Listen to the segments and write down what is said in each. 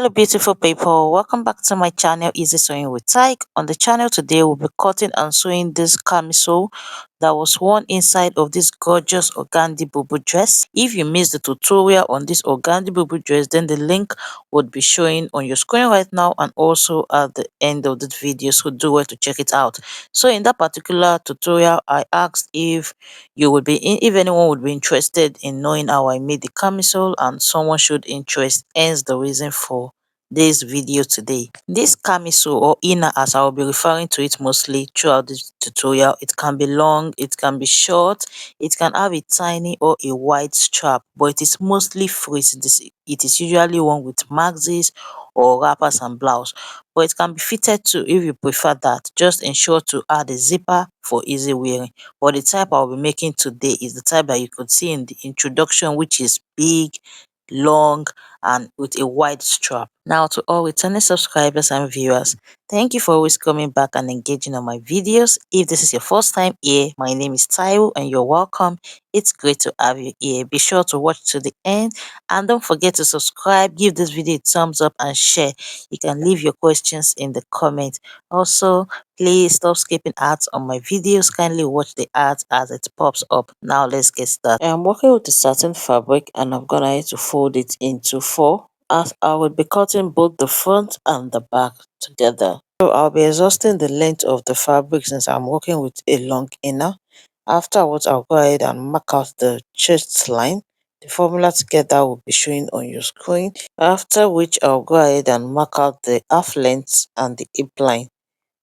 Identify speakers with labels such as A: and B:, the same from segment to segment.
A: Hello beautiful people, welcome back to my channel Easy Sewing with Tyke. On the channel today we'll be cutting and sewing this camisole that was worn inside of this gorgeous organdy BUBU dress. If you missed the tutorial on this organdy BUBU dress, then the link would be showing on your screen right now and also at the end of this video, so do well to check it out. So in that particular tutorial I asked if anyone would be interested in knowing how I made the camisole, and someone showed interest, hence the reason for this video today. This camisole, or inner as I will be referring to it mostly throughout this tutorial, it can be long, it can be short, it can have a tiny or a wide strap, but it is mostly free. It is usually worn with maxis or wrappers and blouse, but it can be fitted too if you prefer that. Just ensure to add a zipper for easy wearing. But the type I'll be making today is the type that you could see in the introduction, which is big, long, and with a wide strap. Now, to all returning subscribers and viewers, thank you for always coming back and engaging on my videos. If this is your first time here, my name is Taiwo and you're welcome. It's great to have you here. Be sure to watch to the end and don't forget to subscribe, give this video a thumbs up and share. You can leave your questions in the comment. Also, please stop skipping ads on my videos. Kindly watch the ads as it pops up. Now let's get started. I'm working with the satin fabric and I'm gonna need to fold it into four, as I will be cutting both the front and the back together. So I'll be exhausting the length of the fabric since I'm working with a long inner. Afterwards, I'll go ahead and mark out the chest line. The formula together will be showing on your screen. After which I'll go ahead and mark out the half length and the hip line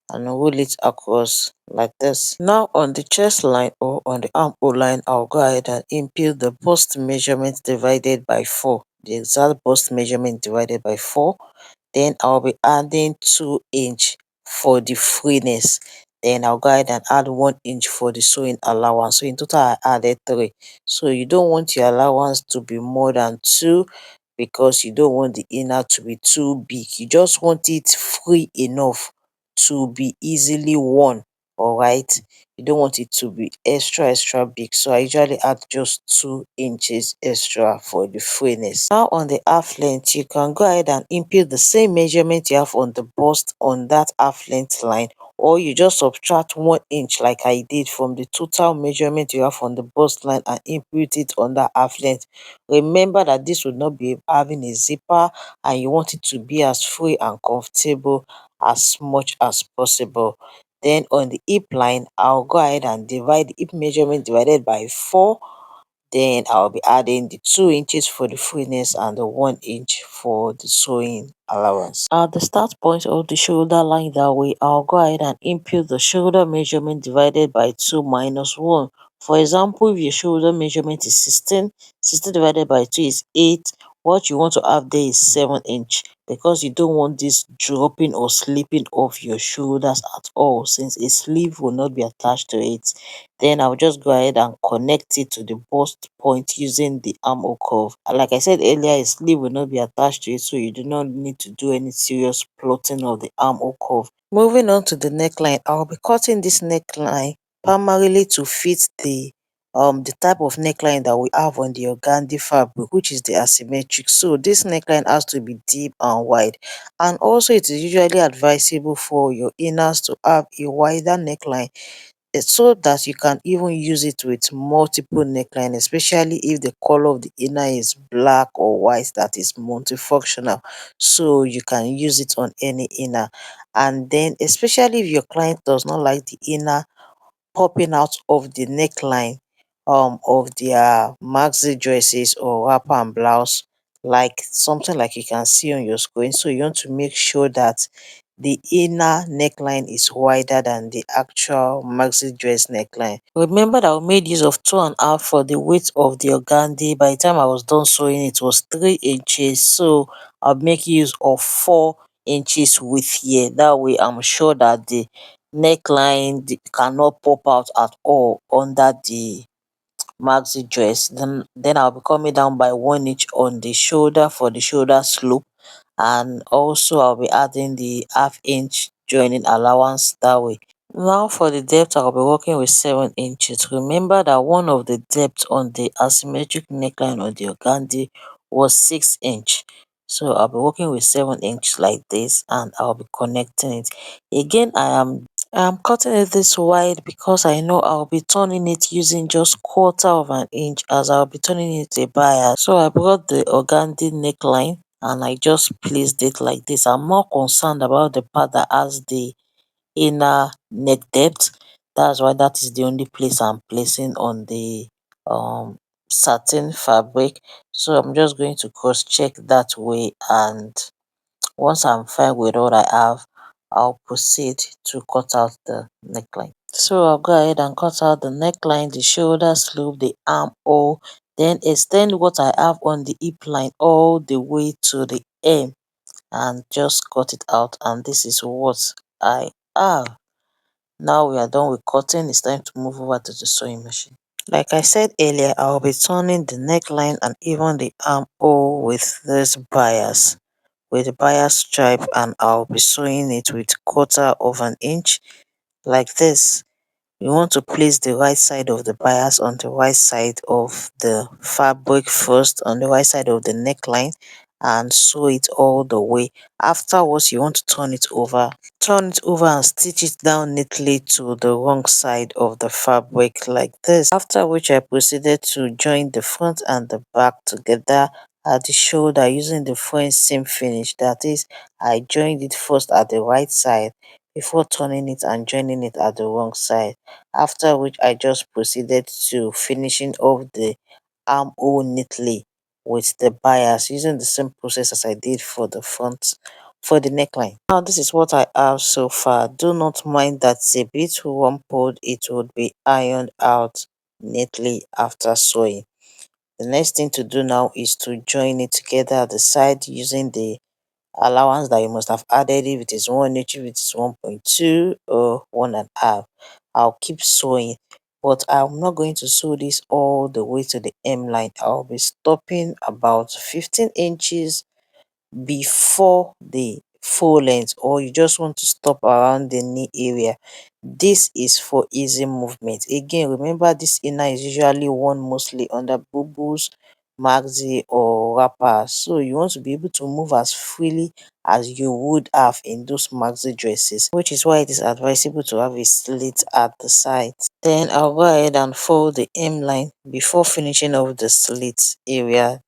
A: and roll it across like this. Now on the chest line or on the armhole line, I'll go ahead and input the bust measurement divided by 4. The exact bust measurement divided by 4. Then I'll be adding 2 inch for the freeness. Then I'll go ahead and add 1 inch for the sewing allowance. So in total I added 3. So you don't want your allowance to be more than 2 because you don't want the inner to be too big. You just want it free enough to be easily worn. Alright, you don't want it to be extra big, so I usually add just 2 inches extra for the freeness. Now on the half length, you can go ahead and input the same measurement you have on the bust on that half length line, or you just subtract 1 inch like I did from the total measurement you have on the bust line and input it on that half length. Remember that this would not be having a zipper and you want it to be as free and comfortable as much as possible. Then on the hip line, I'll go ahead and divide the hip measurement divided by 4. Then I'll be adding the 2 inches for the freeness and the 1 inch for the sewing allowance. At the start point of the shoulder line that way, I'll go ahead and input the shoulder measurement divided by 2 minus 1. For example, if your shoulder measurement is 16, 16 divided by 2 is 8. What you want to have there is 7 inch, because you don't want this dropping or slipping off your shoulders at all, since a sleeve will not be attached to it. Then I'll just go ahead and connect it to the bust point using the armhole curve. And like I said earlier, a sleeve will not be attached to it, so you do not need to do any serious plotting of the armhole curve. Moving on to the neckline, I'll be cutting this neckline primarily to fit the type of neckline that we have on the organdy fabric, which is the asymmetric. So this neckline has to be deep and wide, and also it is usually advisable for your inners to have a wider neckline, so that you can even use it with multiple neckline, especially if the color of the inner is black or white, that is multifunctional, so you can use it on any inner. And then especially if your client does not like the inner popping out of the neckline of their maxi dresses or wrapper and blouse, like something like you can see on your screen, so you want to make sure that the inner neckline is wider than the actual maxi dress neckline. Remember that we made use of 2.5 for the width of the organdy. By the time I was done sewing, it was 3 inches, so I'll make use of 4 inches width here. That way I'm sure that the neckline cannot pop out at all under the maxi dress. Then I'll be coming down by 1 inch on the shoulder for the shoulder slope, and also I'll be adding the half inch joining allowance that way. Now for the depth, I'll be working with 7 inches. Remember that one of the depth on the asymmetric neckline on the organdy was 6 inch. So I'll be working with 7 inch like this, and I'll be connecting it. Again, I'm cutting it this wide because I know I'll be turning it using just 1/4 inch, as I'll be turning it a bias. So I brought the organdy neckline and I just placed it like this. I'm more concerned about the part that has the inner neck depth. That's why that is the only place I'm placing on the um satin fabric. So I'm just going to cross check that way, and once I'm fine with what I have, I'll proceed to cut out the neckline. So I'll go ahead and cut out the neckline, the shoulder slope, the armhole, then extend what I have on the hip line all the way to the hem, and just cut it out. And this is what I have. Now we are done with cutting, it's time to move over to the sewing machine. Like I said earlier, I'll be turning the neckline and even the armhole with this bias, with the bias stripe, and I'll be sewing it with 1/4 inch like this. You want to place the right side of the bias on the right side of the fabric first, on the right side of the neckline, and sew it all the way. Afterwards, you want to turn it over and stitch it down neatly to the wrong side of the fabric like this. After which I proceeded to join the front and the back together at the shoulder using the French seam finish. That is, I joined it first at the right side before turning it and joining it at the wrong side. After which I just proceeded to finishing off the armhole neatly with the bias using the same process as I did for the front, for the neckline. Now this is what I have so far. Do not mind that it's a bit rumpled, it would be ironed out neatly after sewing. The next thing to do now is to join it together at the side using the allowance that you must have added, if it is 1 inch, if it is 1.2 or 1.5. I'll keep sewing, but I'm not going to sew this all the way to the hem line. I'll be stopping about 15 inches before the full length, or you just want to stop around the knee area. This is for easy movement. Again, remember this inner is usually worn mostly under bubus, maxi or wrapper, so you want to be able to move as freely as you would have in those maxi dresses, which is why it is advisable to have a slit at the side. Then I'll go ahead and fold the hem line before finishing off the slit area.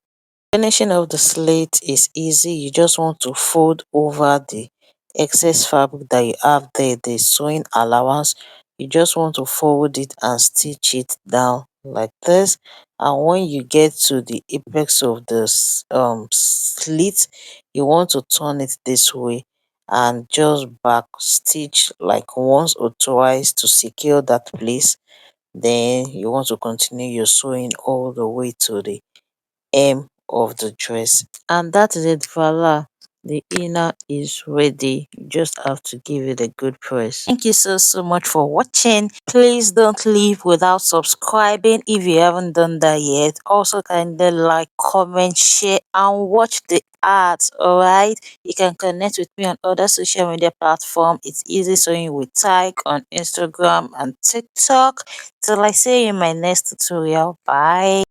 A: Finishing off the slit is easy. You just want to fold over the excess fabric that you have there, the sewing allowance. You just want to fold it and stitch it down like this. And when you get to the apex of the slit, you want to turn it this way and just back stitch like once or twice to secure that place. Then you want to continue your sewing all the way to the hem of the dress, and that is it. Voila, the inner is ready. You just have to give it a good press. Thank you so much for watching. Please don't leave without subscribing if you haven't done that yet. Also, kindly like, comment, share, and watch the ads. All right, you can connect with me on other social media platforms. It's Easy Sewing with Tyke on Instagram and TikTok. Till I see you in my next tutorial. Bye.